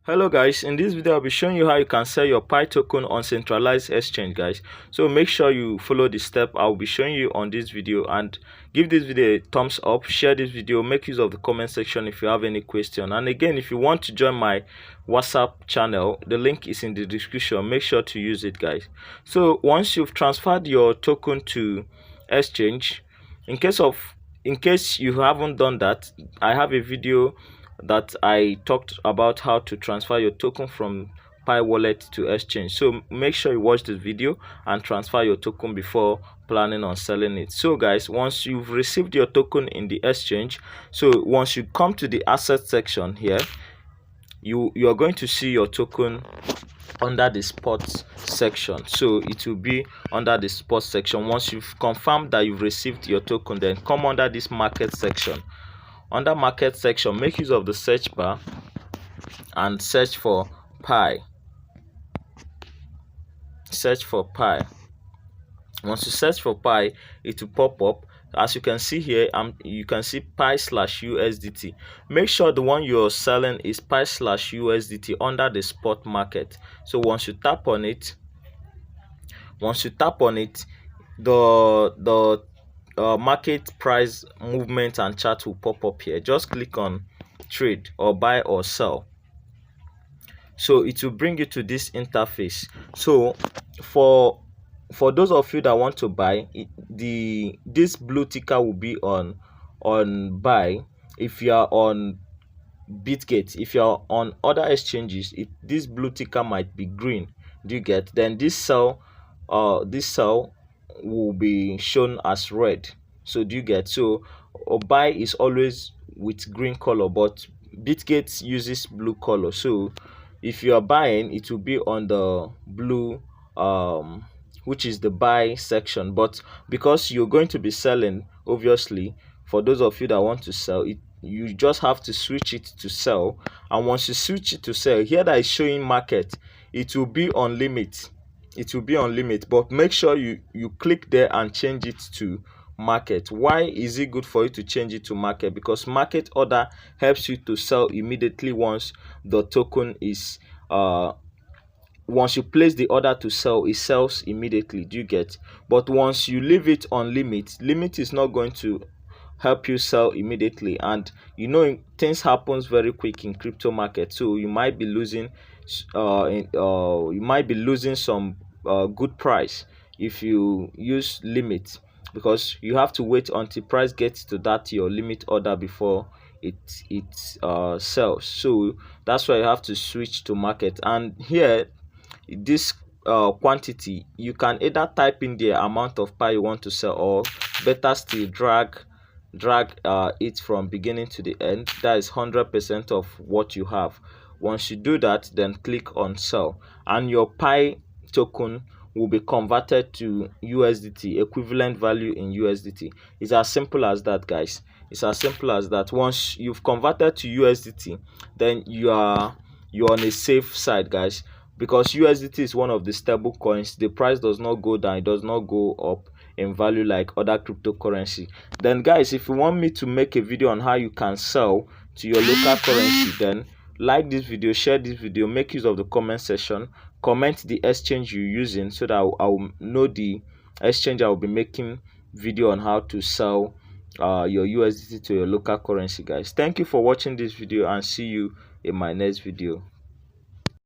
Hello guys, in this video I'll be showing you how you can sell your Pi token on centralized exchange, guys. So make sure you follow the step I'll be showing you on this video, and give this video a thumbs up, share this video, make use of the comment section if you have any question. And again, if you want to join my WhatsApp channel, the link is in the description. Make sure to use it, guys. So once you've transferred your token to exchange, in case you haven't done that, I have a video that I talked about how to transfer your token from Pi wallet to exchange. So make sure you watch this video and transfer your token before planning on selling it. So guys, once you've received your token in the exchange, so once you come to the asset section here, you are going to see your token under the spot section. So it will be under the spot section. Once you've confirmed that you've received your token, then come under this market section. Under market section, make use of the search bar and search for Pi. Search for Pi. Once you search for Pi, it will pop up. As you can see here, you can see Pi/USDT. Make sure the one you're selling is Pi/USDT under the spot market. So once you tap on it, the market price movement and chart will pop up here. Just click on trade or buy or sell. So it will bring you to this interface. So for those of you that want to buy, this blue ticker will be on buy. If you are on Bitgate, if you are on other exchanges, this blue ticker might be green. Do you get? Then this sell will be shown as red. So do you get? So buy is always with green color, but Bitgate uses blue color. So if you are buying, it will be on the blue, which is the buy section. But because you're going to be selling, obviously, for those of you that want to sell, you just have to switch it to sell. And once you switch it to sell, here that is showing market, it will be on limit. It will be on limit, but make sure you click there and change it to market. Why is it good for you to change it to market? Because market order helps you to sell immediately once the token is once you place the order to sell, it sells immediately. Do you get? But once you leave it on limit is not going to help you sell immediately. And you know, things happens very quick in crypto market, so you might be losing some good price if you use limit, because you have to wait until price gets to that your limit order before it sells. So that's why you have to switch to market. And here, this quantity, you can either type in the amount of Pi you want to sell, or better still drag it from beginning to the end. That is 100% of what you have. Once you do that, then click on sell, and your Pi token will be converted to USDT, equivalent value in USDT. It's as simple as that, guys. It's as simple as that. Once you've converted to USDT, then you're on a safe side, guys, because USDT is one of the stable coins. The price does not go down, it does not go up in value like other cryptocurrency. Then guys, if you want me to make a video on how you can sell to your local currency, then like this video, share this video, make use of the comment section, comment the exchange you're using, so that I'll know the exchange I will be making video on how to sell your USDT to your local currency, guys. Thank you for watching this video, and see you in my next video.